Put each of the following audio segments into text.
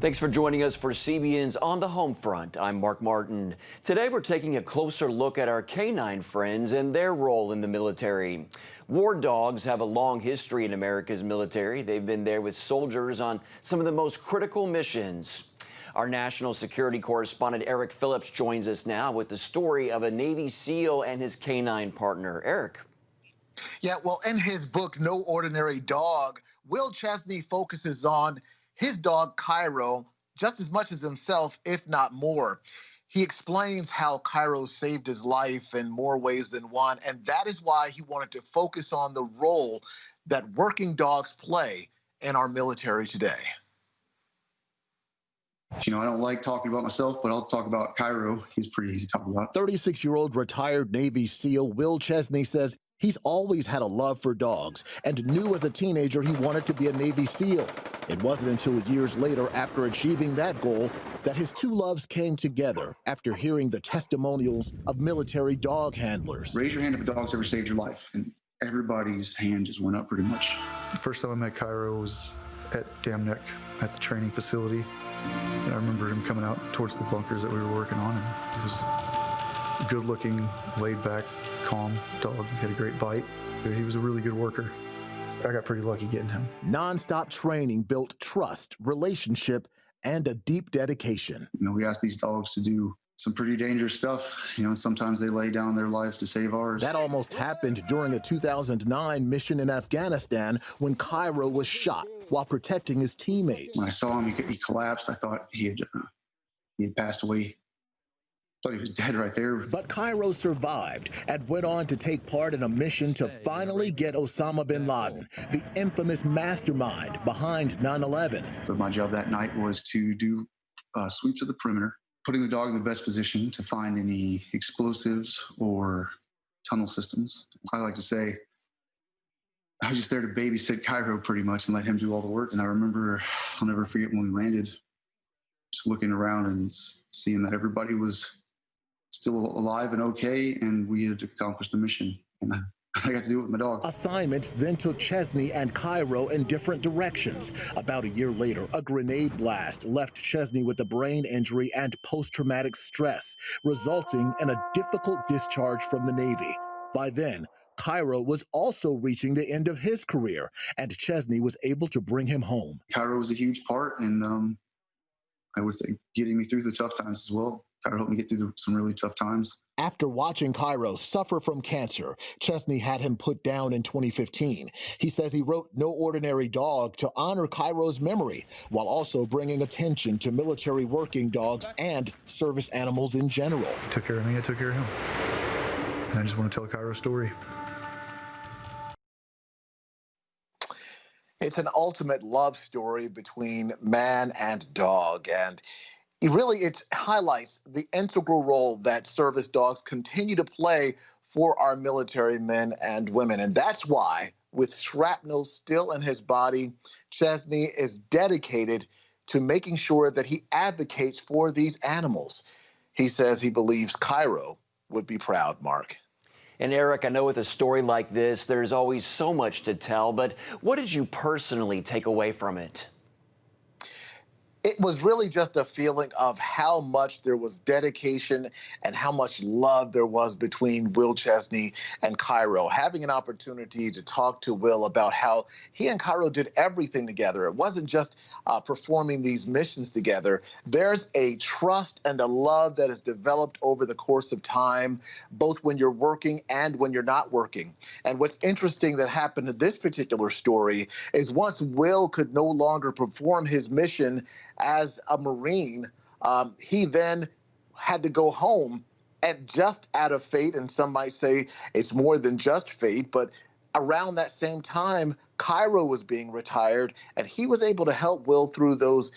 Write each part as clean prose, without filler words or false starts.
Thanks for joining us for CBN's On the Home Front. I'm Mark Martin. Today we're taking a closer look at our canine friends and their role in the military. War dogs have a long history in America's military. They've been there with soldiers on some of the most critical missions. Our national security correspondent Eric Phillips joins us now with the story of a Navy SEAL and his canine partner. Eric. Yeah, well, in his book, No Ordinary Dog, Will Chesney focuses on his dog, Cairo, just as much as himself, if not more. He explains how Cairo saved his life in more ways than one, and that is why he wanted to focus on the role that working dogs play in our military today. You know, I don't like talking about myself, but I'll talk about Cairo. He's pretty easy to talk about. 36-year-old retired Navy SEAL Will Chesney says he's always had a love for dogs and knew as a teenager he wanted to be a Navy SEAL. It wasn't until years later, after achieving that goal, that his two loves came together after hearing the testimonials of military dog handlers. Raise your hand if a dog's ever saved your life, and everybody's hand just went up pretty much. The first time I met Cairo was at Dam Neck at the training facility. And I remember him coming out towards the bunkers that we were working on, and he was a good-looking, laid-back, calm dog. He had a great bite. He was a really good worker. I got pretty lucky getting him. Non-stop training built trust, relationship, and a deep dedication. You know, we asked these dogs to do some pretty dangerous stuff. You know, sometimes they lay down their lives to save ours. That almost happened during a 2009 mission in Afghanistan when Cairo was shot while protecting his teammates. When I saw him, he collapsed. I thought he had passed away. I thought he was dead right there. But Cairo survived and went on to take part in a mission to finally get Osama Bin Laden, the infamous mastermind behind 9/11. But my job that night was to do sweeps of the perimeter, putting the dog in the best position to find any explosives or tunnel systems. I like to say I was just there to babysit Cairo pretty much and let him do all the work. And I remember, I'll never forget when we landed, just looking around and seeing that everybody was still alive and okay, and we had accomplished the mission. And I got to do it with my dog. Assignments then took Chesney and Cairo in different directions. About a year later, a grenade blast left Chesney with a brain injury and post-traumatic stress, resulting in a difficult discharge from the Navy. By then, Cairo was also reaching the end of his career, and Chesney was able to bring him home. Cairo was a huge part, and I would think getting me through the tough times as well. Cairo helped me get through some really tough times. After watching Cairo suffer from cancer, Chesney had him put down in 2015. He says he wrote No Ordinary Dog to honor Cairo's memory, while also bringing attention to military working dogs and service animals in general. He took care of me, I took care of him. And I just want to tell Cairo's story. It's an ultimate love story between man and dog, and it highlights the integral role that service dogs continue to play for our military men and women. And that's why, with shrapnel still in his body, Chesney is dedicated to making sure that he advocates for these animals. He says he believes Cairo would be proud, Mark. And Eric, I know with a story like this, there's always so much to tell, but what did you personally take away from it? It was really just a feeling of how much there was dedication and how much love there was between Will Chesney and Cairo. Having an opportunity to talk to Will about how he and Cairo did everything together. It wasn't just performing these missions together. There's a trust and a love that is developed over the course of time, both when you're working and when you're not working. And what's interesting that happened in this particular story is once Will could no longer perform his mission as a Marine, he then had to go home, and just out of fate, and some might say it's more than just fate, but around that same time, Cairo was being retired, and he was able to help Will through those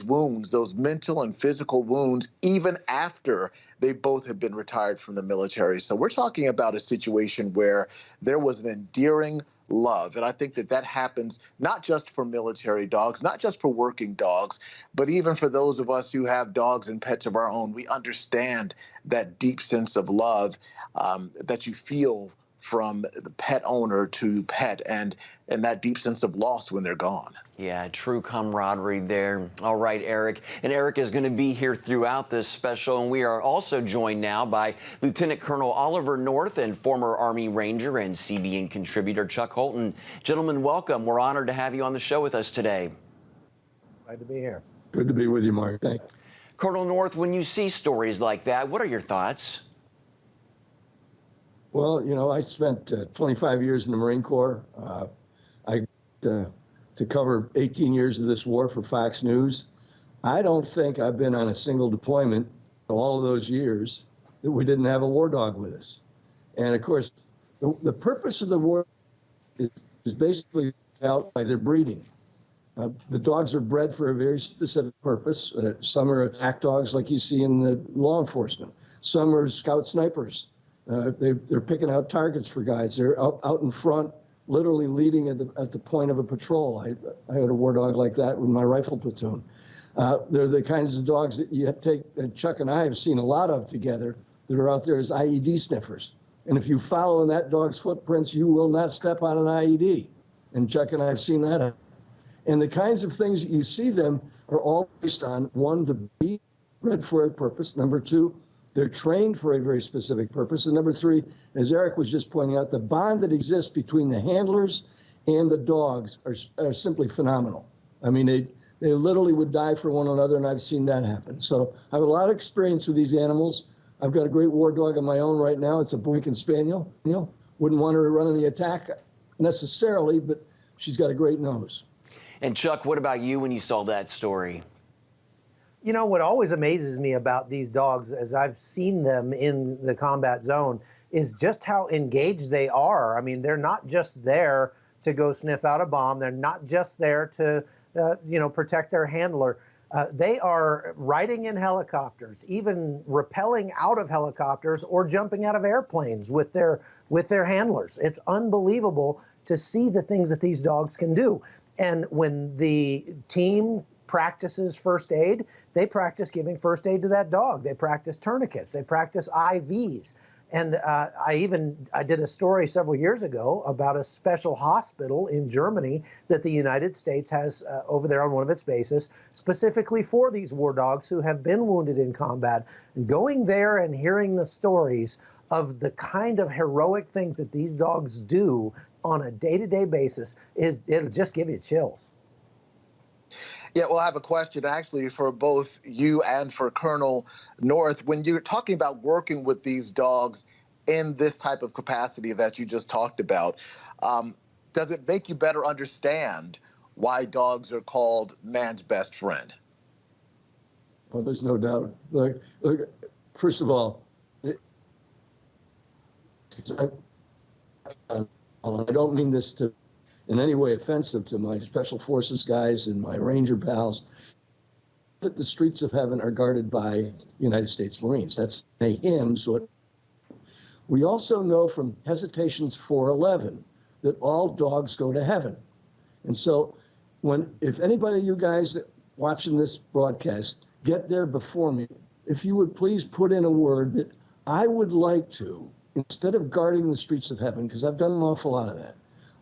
wounds, those mental and physical wounds, even after they both had been retired from the military. So we're talking about a situation where there was an endearing love. And I think that happens not just for military dogs, not just for working dogs, but even for those of us who have dogs and pets of our own. We understand that deep sense of love that you feel from the pet owner to pet, and that deep sense of loss when they're gone. Yeah, true camaraderie there. All right, Eric. And Eric is going to be here throughout this special. And we are also joined now by Lieutenant Colonel Oliver North and former Army Ranger and CBN contributor Chuck Holton. Gentlemen, welcome. We're honored to have you on the show with us today. Glad to be here. Good to be with you, Mark. Thanks. Colonel North, when you see stories like that, what are your thoughts? Well, you know, I spent 25 years in the Marine Corps. I to cover 18 years of this war for Fox News. I don't think I've been on a single deployment in all of those years that we didn't have a war dog with us. And of course, the purpose of the war is basically out by their breeding. The dogs are bred for a very specific purpose. Some are attack dogs like you see in the law enforcement. Some are scout snipers. They're picking out targets for guys. They're out in front, literally leading at the point of a patrol. I had a war dog like that with my rifle platoon. They're the kinds of dogs that you take, Chuck and I have seen a lot of together, that are out there as IED sniffers. And if you follow in that dog's footprints, you will not step on an IED. And Chuck and I have seen that. And the kinds of things that you see them are all based on, one, the breed bred for a purpose. Number two, they're trained for a very specific purpose. And number three, as Eric was just pointing out, the bond that exists between the handlers and the dogs are simply phenomenal. I mean, they literally would die for one another, and I've seen that happen. So I have a lot of experience with these animals. I've got a great war dog of my own right now. It's a Boykin Spaniel. You know, wouldn't want her to run in the attack necessarily, but she's got a great nose. And Chuck, what about you when you saw that story? You know, what always amazes me about these dogs, as I've seen them in the combat zone, is just how engaged they are. I mean, they're not just there to go sniff out a bomb. They're not just there to, protect their handler. They are riding in helicopters, even rappelling out of helicopters or jumping out of airplanes with their handlers. It's unbelievable to see the things that these dogs can do. And when the team practices first aid, they practice giving first aid to that dog. They practice tourniquets. They practice IVs. And I did a story several years ago about a special hospital in Germany that the United States has over there on one of its bases, specifically for these war dogs who have been wounded in combat. And going there and hearing the stories of the kind of heroic things that these dogs do on a day-to-day basis, it'll just give you chills. Yeah, well, I have a question actually for both you and for Colonel North. When you're talking about working with these dogs in this type of capacity that you just talked about, does it make you better understand why dogs are called man's best friend? Well, there's no doubt. Look, first of all, I don't mean this to in any way offensive to my Special Forces guys and my Ranger pals, that the streets of heaven are guarded by United States Marines. That's a hymn. So we also know from Hesitations 4:11 that all dogs go to heaven. And so if anybody of you guys watching this broadcast get there before me, if you would please put in a word that I would like to, instead of guarding the streets of heaven, because I've done an awful lot of that,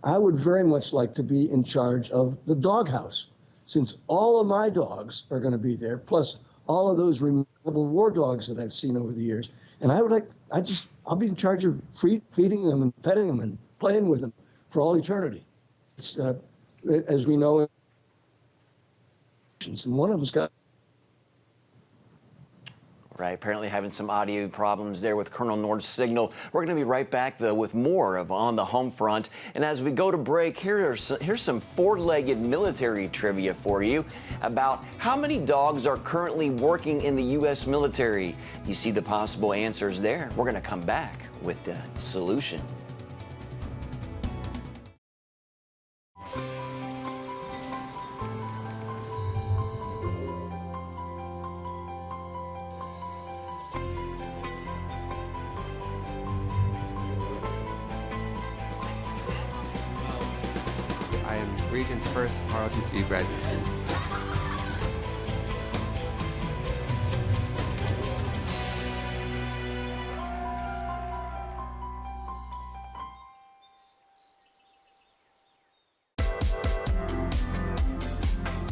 I would very much like to be in charge of the doghouse, since all of my dogs are going to be there, plus all of those remarkable war dogs that I've seen over the years. And I'll be in charge of feeding them and petting them and playing with them for all eternity. It's, as we know, and one of them's got. Right, apparently having some audio problems there with Colonel North's signal. We're going to be right back, though, with more of On the Home Front. And as we go to break, here's some four-legged military trivia for you about how many dogs are currently working in the U.S. military. You see the possible answers there. We're going to come back with the solution. I am Regent's first ROTC graduate student.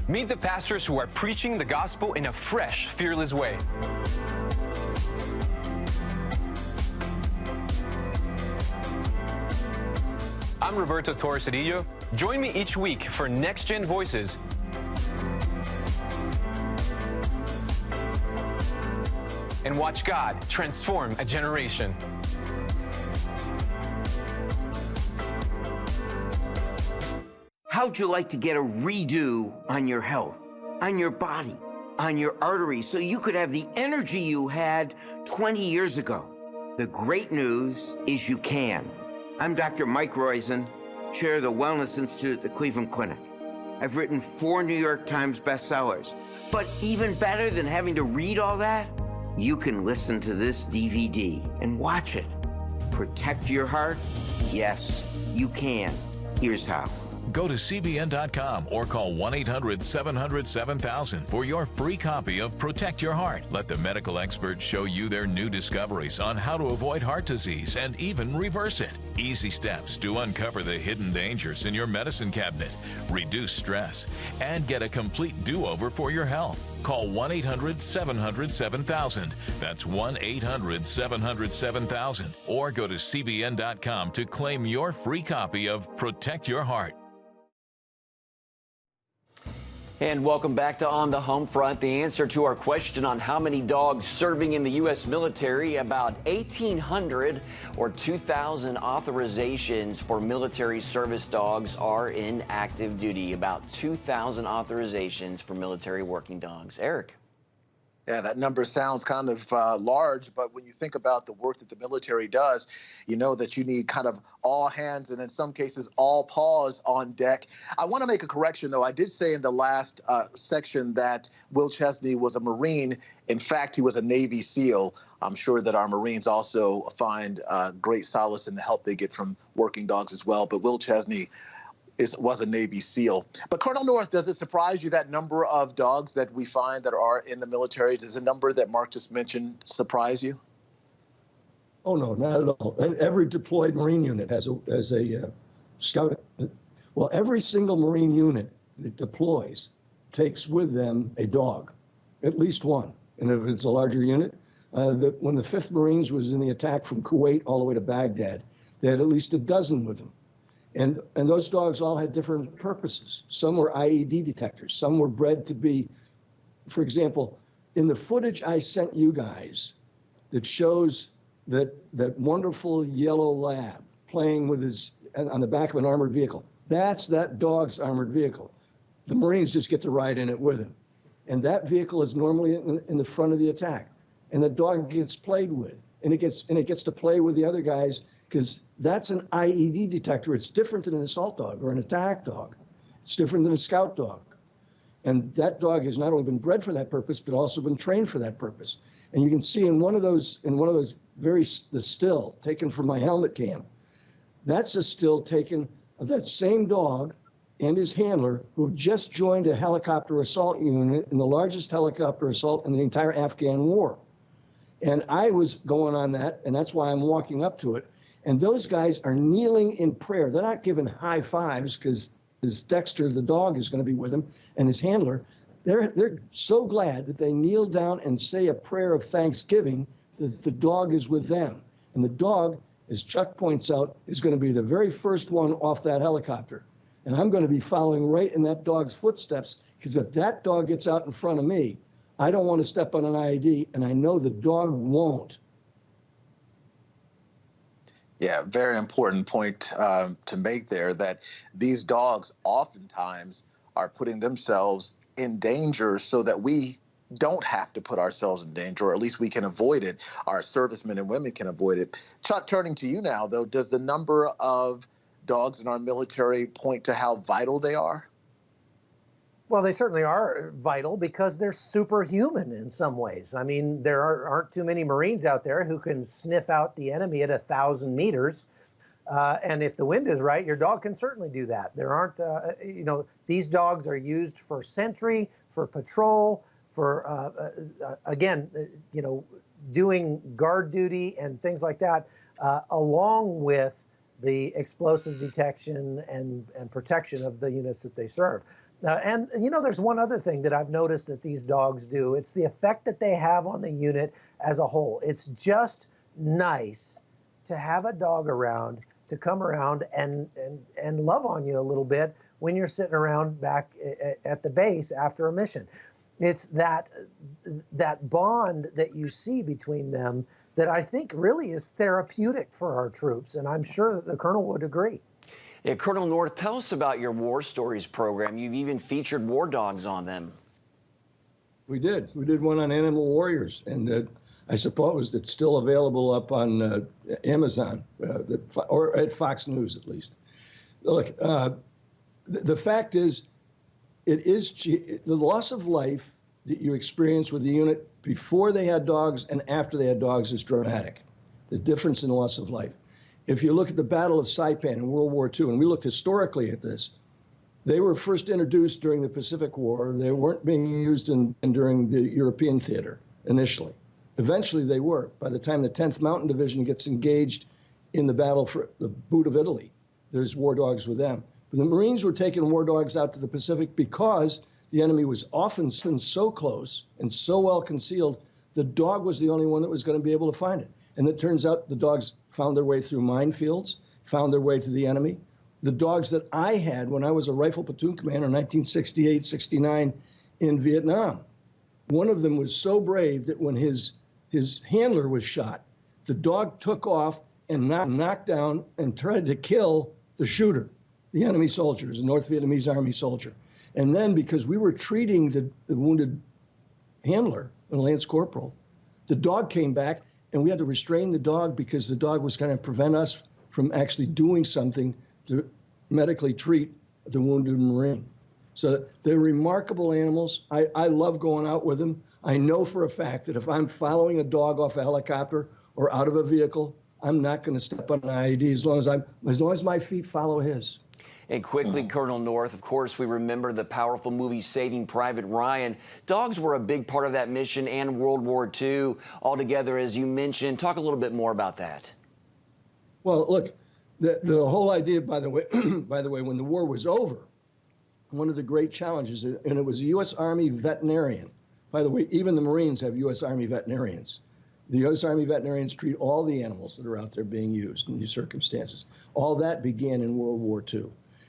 Meet the pastors who are preaching the gospel in a fresh, fearless way. I'm Roberto Torres-Cedillo. Join me each week for Next Gen Voices. And watch God transform a generation. How'd you like to get a redo on your health, on your body, on your arteries, so you could have the energy you had 20 years ago? The great news is you can. I'm Dr. Mike Roizen, chair of the Wellness Institute at the Cleveland Clinic. I've written 4 New York Times bestsellers. But even better than having to read all that, you can listen to this DVD and watch it. Protect your heart? Yes, you can. Here's how. Go to CBN.com or call 1-800-700-7000 for your free copy of Protect Your Heart. Let the medical experts show you their new discoveries on how to avoid heart disease and even reverse it. Easy steps to uncover the hidden dangers in your medicine cabinet, reduce stress, and get a complete do-over for your health. Call 1-800-700-7000. That's 1-800-700-7000. Or go to CBN.com to claim your free copy of Protect Your Heart. And welcome back to On the Home Front. The answer to our question on how many dogs serving in the U.S. military, about 1,800 or 2,000 authorizations for military service dogs are in active duty. About 2,000 authorizations for military working dogs. Eric. Yeah, that number sounds kind of large, but when you think about the work that the military does, you know that you need kind of all hands and in some cases all paws on deck. I want to make a correction, though. I did say in the last section that Will Chesney was a Marine. In fact, he was a Navy SEAL. I'm sure that our Marines also find great solace in the help they get from working dogs as well. But Will Chesney was a Navy SEAL. But Colonel North, does it surprise you that number of dogs that we find that are in the military? Does the number that Mark just mentioned surprise you? Oh, no, not at all. And every deployed Marine unit has a scout. Well, every single Marine unit that deploys takes with them a dog, at least one. And if it's a larger unit, when the 5th Marines was in the attack from Kuwait all the way to Baghdad, they had at least a dozen with them. And those dogs all had different purposes. Some were IED detectors. Some were bred to be, for example, in the footage I sent you guys that shows that wonderful yellow lab playing with his on the back of an armored vehicle. That's that dog's armored vehicle. The Marines just get to ride in it with him. And that vehicle is normally in the front of the attack. And the dog gets played with. And it gets to play with the other guys because that's an IED detector. It's different than an assault dog or an attack dog. It's different than a scout dog. And that dog has not only been bred for that purpose, but also been trained for that purpose. And you can see in one of those the still taken from my helmet cam, that's a still taken of that same dog and his handler who have just joined a helicopter assault unit in the largest helicopter assault in the entire Afghan war. And I was going on that, and that's why I'm walking up to it. And those guys are kneeling in prayer. They're not giving high fives because Dexter, the dog, is going to be with him, and his handler. They're so glad that they kneel down and say a prayer of thanksgiving that the dog is with them. And the dog, as Chuck points out, is going to be the very first one off that helicopter. And I'm going to be following right in that dog's footsteps, because if that dog gets out in front of me, I don't want to step on an IED, and I know the dog won't. Yeah, very important point to make there, that these dogs oftentimes are putting themselves in danger so that we don't have to put ourselves in danger, or at least we can avoid it. Our servicemen and women can avoid it. Chuck, turning to you now, though, does the number of dogs in our military point to how vital they are? Well, they certainly are vital because they're superhuman in some ways. I mean, there aren't too many Marines out there who can sniff out the enemy at 1,000 meters. And if the wind is right, your dog can certainly do that. There aren't, these dogs are used for sentry, for patrol, for, doing guard duty and things like that, along with the explosive detection and protection of the units that they serve. And, you know, there's one other thing that I've noticed that these dogs do. It's the effect that they have on the unit as a whole. It's just nice to have a dog around, to come around and love on you a little bit when you're sitting around back at the base after a mission. It's that bond that you see between them that I think really is therapeutic for our troops, and I'm sure that the Colonel would agree. Yeah, Colonel North, tell us about your War Stories program. You've even featured war dogs on them. We did. We did one on animal warriors, and I suppose it's still available up on Amazon, or at Fox News at least. Look, the fact is, the loss of life that you experience with the unit before they had dogs and after they had dogs is dramatic. The difference in loss of life. If you look at the Battle of Saipan in World War II, and we looked historically at this, they were first introduced during the Pacific War. They weren't being used during the European theater initially. Eventually they were. By the time the 10th Mountain Division gets engaged in the battle for the Boot of Italy, there's war dogs with them. But the Marines were taking war dogs out to the Pacific because the enemy was often so close and so well concealed, the dog was the only one that was going to be able to find it. And it turns out the dogs found their way through minefields, found their way to the enemy. The dogs that I had when I was a rifle platoon commander in 1968, 69 in Vietnam, one of them was so brave that when his handler was shot, the dog took off and knocked down and tried to kill the shooter, the enemy soldier, a North Vietnamese Army soldier. And then because we were treating the wounded handler, a Lance Corporal, the dog came back and we had to restrain the dog because the dog was going to prevent us from actually doing something to medically treat the wounded Marine. So they're remarkable animals. I love going out with them. I know for a fact that if I'm following a dog off a helicopter or out of a vehicle, I'm not going to step on an IED as long as my feet follow his. And quickly, Colonel North, of course, we remember the powerful movie Saving Private Ryan. Dogs were a big part of that mission and World War II altogether, as you mentioned. Talk a little bit more about that. Well, look, the whole idea, by the way, when the war was over, one of the great challenges, and it was a U.S. Army veterinarian. By the way, even the Marines have U.S. Army veterinarians. The U.S. Army veterinarians treat all the animals that are out there being used in these circumstances. All that began in World War II.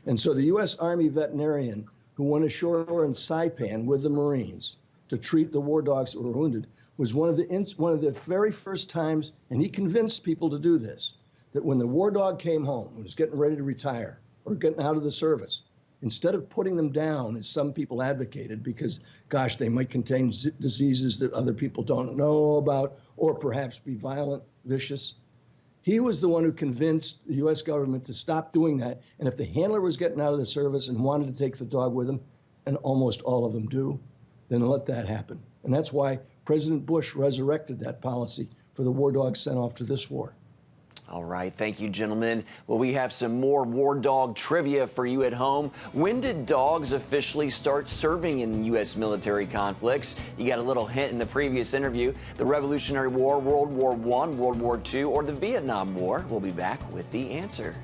And so the U.S. Army veterinarian who went ashore in Saipan with the Marines to treat the war dogs that were wounded was one of the very first times, and he convinced people to do this, that when the war dog came home and was getting ready to retire or getting out of the service, instead of putting them down, as some people advocated, because, gosh, they might contain diseases that other people don't know about, or perhaps be violent, vicious, he was the one who convinced the U.S. government to stop doing that. And if the handler was getting out of the service and wanted to take the dog with him, and almost all of them do, then let that happen. And that's why President Bush resurrected that policy for the war dogs sent off to this war. All right. Thank you, gentlemen. Well, we have some more war dog trivia for you at home. When did dogs officially start serving in U.S. military conflicts? You got a little hint in the previous interview. The Revolutionary War, World War I, World War II, or the Vietnam War? We'll be back with the answer.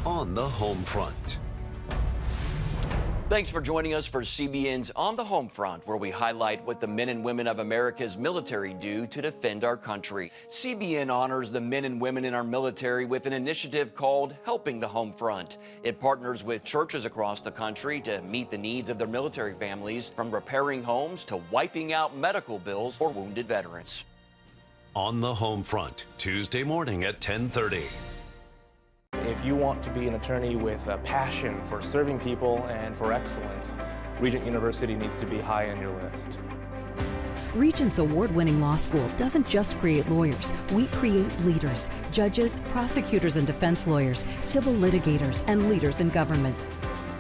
On the home front. Thanks for joining us for CBN's On the Home Front, where we highlight what the men and women of America's military do to defend our country. CBN honors the men and women in our military with an initiative called Helping the Home Front. It partners with churches across the country to meet the needs of their military families, from repairing homes to wiping out medical bills for wounded veterans. On the Home Front, Tuesday morning at 10:30. If you want to be an attorney with a passion for serving people and for excellence, Regent University needs to be high on your list. Regent's award-winning law school doesn't just create lawyers. We create leaders, judges, prosecutors and defense lawyers, civil litigators, and leaders in government.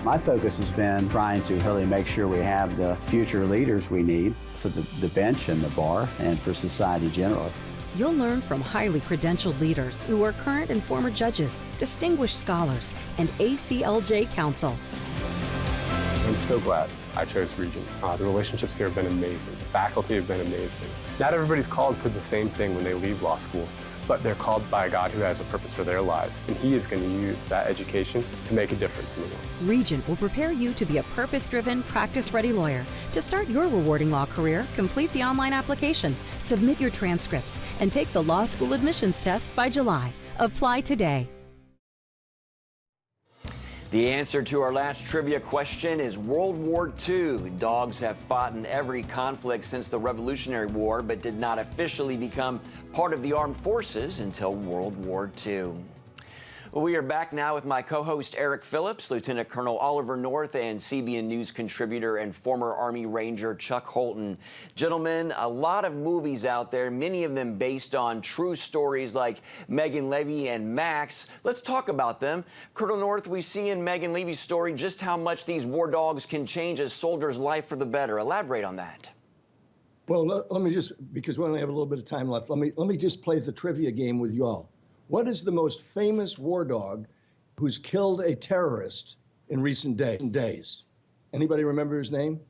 My focus has been trying to really make sure we have the future leaders we need for the bench and the bar and for society generally. You'll learn from highly credentialed leaders who are current and former judges, distinguished scholars, and ACLJ counsel. I'm so glad I chose Regent. The relationships here have been amazing. The faculty have been amazing. Not everybody's called to the same thing when they leave law school, but they're called by a God who has a purpose for their lives, and He is going to use that education to make a difference in the world. Regent will prepare you to be a purpose-driven, practice-ready lawyer. To start your rewarding law career, complete the online application, submit your transcripts, and take the law school admissions test by July. Apply today. The answer to our last trivia question is World War II. Dogs have fought in every conflict since the Revolutionary War, but did not officially become part of the armed forces until World War II. We are back now with my co-host Eric Phillips, Lieutenant Colonel Oliver North, and CBN News contributor and former Army Ranger Chuck Holton. Gentlemen, a lot of movies out there, many of them based on true stories like Megan Levy and Max. Let's talk about them. Colonel North, we see in Megan Levy's story just how much these war dogs can change a soldier's life for the better. Elaborate on that. Well, let me just, because we only have a little bit of time left, let me just play the trivia game with you all. What is the most famous war dog who's killed a terrorist in recent days? Anybody remember his name?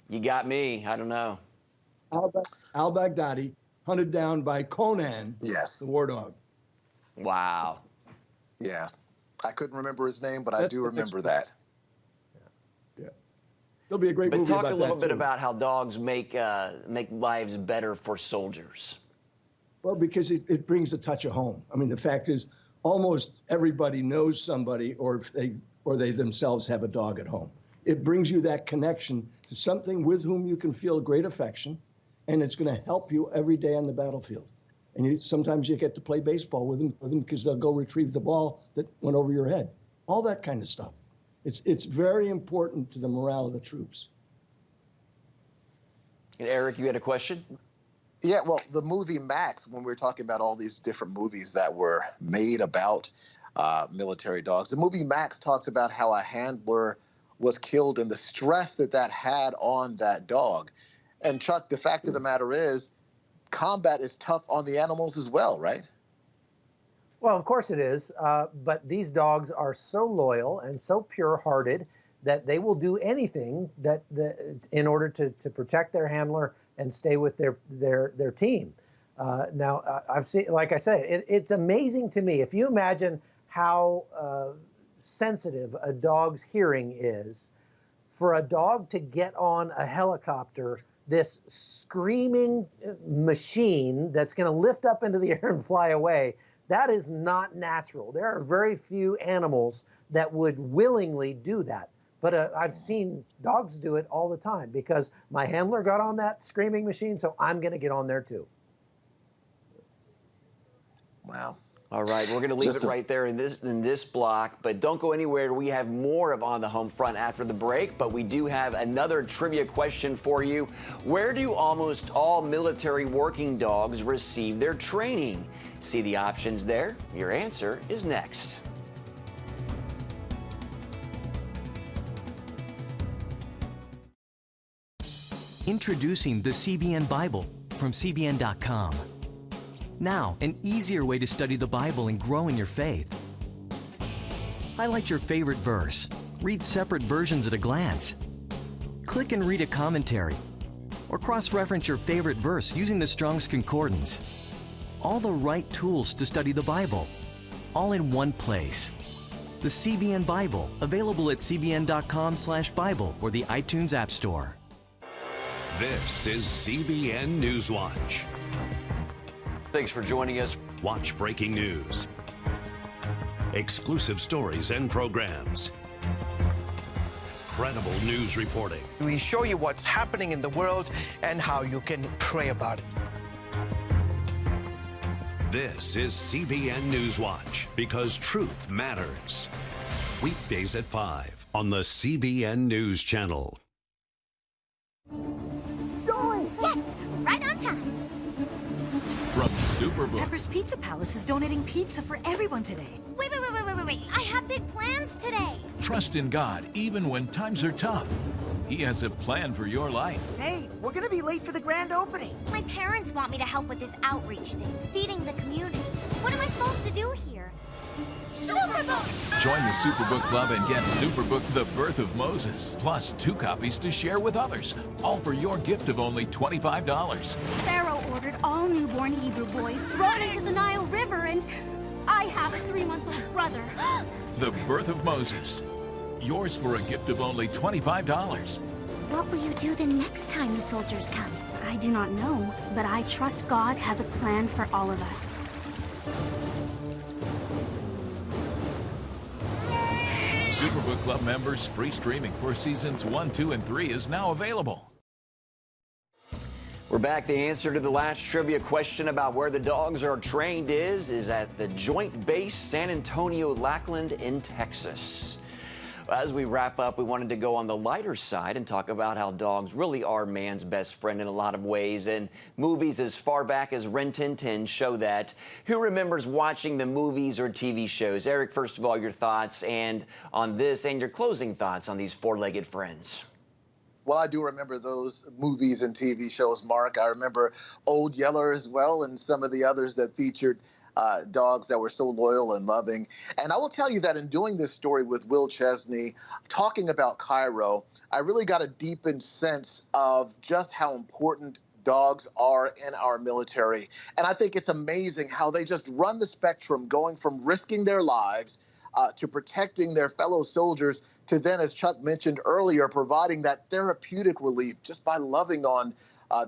You got me. I don't know. Al-Baghdadi, hunted down by Conan, yes, the war dog. Wow. Yeah. I couldn't remember his name, but I do remember that. Yeah. There'll be a great movie about that, But talk a little bit too. about how dogs make lives better for soldiers. Well, because it brings a touch of home. I mean, the fact is, almost everybody knows somebody, or they themselves have a dog at home. It brings you that connection to something with whom you can feel great affection, and it's going to help you every day on the battlefield. And sometimes you get to play baseball with them because they'll go retrieve the ball that went over your head. All that kind of stuff. It's very important to the morale of the troops. And Eric, you had a question? Yeah, well, the movie Max, when we were talking about all these different movies that were made about military dogs, the movie Max talks about how a handler was killed and the stress that had on that dog. And Chuck, the fact of the matter is, combat is tough on the animals as well, right? Well, of course it is, but these dogs are so loyal and so pure-hearted that they will do anything in order to protect their handler and stay with their team. Now, I've seen, like I said, it's amazing to me. If you imagine how sensitive a dog's hearing is, for a dog to get on a helicopter, this screaming machine that's going to lift up into the air and fly away, that is not natural. There are very few animals that would willingly do that. But I've seen dogs do it all the time because my handler got on that screaming machine, so I'm going to get on there too. Wow. All right, we're going to leave it right there in this block, but don't go anywhere. We have more of On the Home Front after the break, but we do have another trivia question for you. Where do almost all military working dogs receive their training? See the options there? Your answer is next. Introducing the CBN Bible from CBN.com. Now, an easier way to study the Bible and grow in your faith. Highlight your favorite verse. Read separate versions at a glance. Click and read a commentary. Or cross-reference your favorite verse using the Strong's Concordance. All the right tools to study the Bible, all in one place. The CBN Bible, available at cbn.com/Bible or the iTunes App Store. This is CBN Newswatch. Thanks for joining us. Watch breaking news, exclusive stories and programs, credible news reporting. We show you what's happening in the world and how you can pray about it. This is CBN Newswatch, because truth matters. Weekdays at 5 on the CBN News Channel. Yes! Superbook. Pepper's Pizza Palace is donating pizza for everyone today. Wait. I have big plans today. Trust in God even when times are tough. He has a plan for your life. Hey, we're gonna be late for the grand opening. My parents want me to help with this outreach thing, feeding the community. What am I supposed to do here? Superbook! Join the Superbook Club and get Superbook The Birth of Moses, plus 2 copies to share with others, all for your gift of only $25. Pharaoh ordered all newborn Hebrew boys thrown into the Nile River, and I have a 3-month-old brother. The Birth of Moses. Yours for a gift of only $25. What will you do the next time the soldiers come? I do not know, but I trust God has a plan for all of us. Superbook Club members free streaming for seasons 1, 2, and 3 is now available. We're back. The answer to the last trivia question about where the dogs are trained is at the Joint Base San Antonio Lackland in Texas. As we wrap up, we wanted to go on the lighter side and talk about how dogs really are man's best friend in a lot of ways. And movies as far back as Rin Tin Tin show that. Who remembers watching the movies or TV shows? Eric, first of all, your thoughts and on this and your closing thoughts on these four-legged friends. Well, I do remember those movies and TV shows, Mark. I remember Old Yeller as well and some of the others that featured dogs that were so loyal and loving. And I will tell you that in doing this story with Will Chesney, talking about Cairo, I really got a deepened sense of just how important dogs are in our military. And I think it's amazing how they just run the spectrum, going from risking their lives to protecting their fellow soldiers to then, as Chuck mentioned earlier, providing that therapeutic relief just by loving on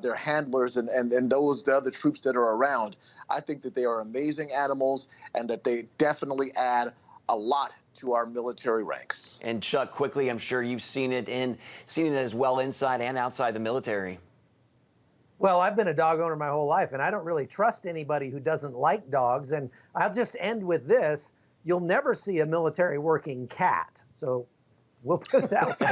their handlers and the other troops that are around. I think that they are amazing animals and that they definitely add a lot to our military ranks. And Chuck, quickly, I'm sure you've seen it as well inside and outside the military. Well, I've been a dog owner my whole life, and I don't really trust anybody who doesn't like dogs. And I'll just end with this. You'll never see a military working cat. So we'll put it that way.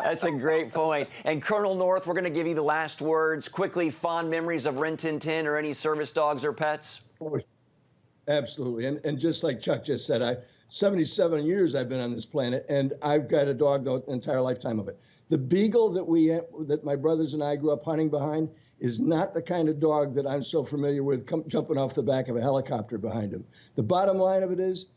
That's a great point. And Colonel North, we're going to give you the last words. Quickly, fond memories of Rin Tin Tin or any service dogs or pets? Absolutely. And just like Chuck just said, 77 years I've been on this planet, and I've got a dog the entire lifetime of it. The beagle that my brothers and I grew up hunting behind is not the kind of dog that I'm so familiar with jumping off the back of a helicopter behind him. The bottom line of it is,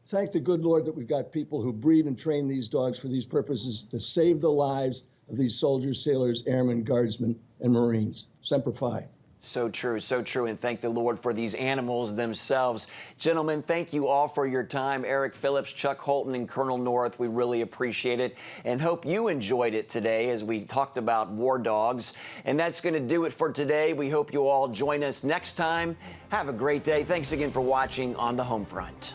thank the good Lord that we've got people who breed and train these dogs for these purposes to save the lives of these soldiers, sailors, airmen, guardsmen, and Marines. Semper Fi. So true, and thank the Lord for these animals themselves. Gentlemen, thank you all for your time. Eric Phillips, Chuck Holton, and Colonel North, we really appreciate it and hope you enjoyed it today as we talked about war dogs. And that's going to do it for today. We hope you all join us next time. Have a great day. Thanks again for watching On the Home Front.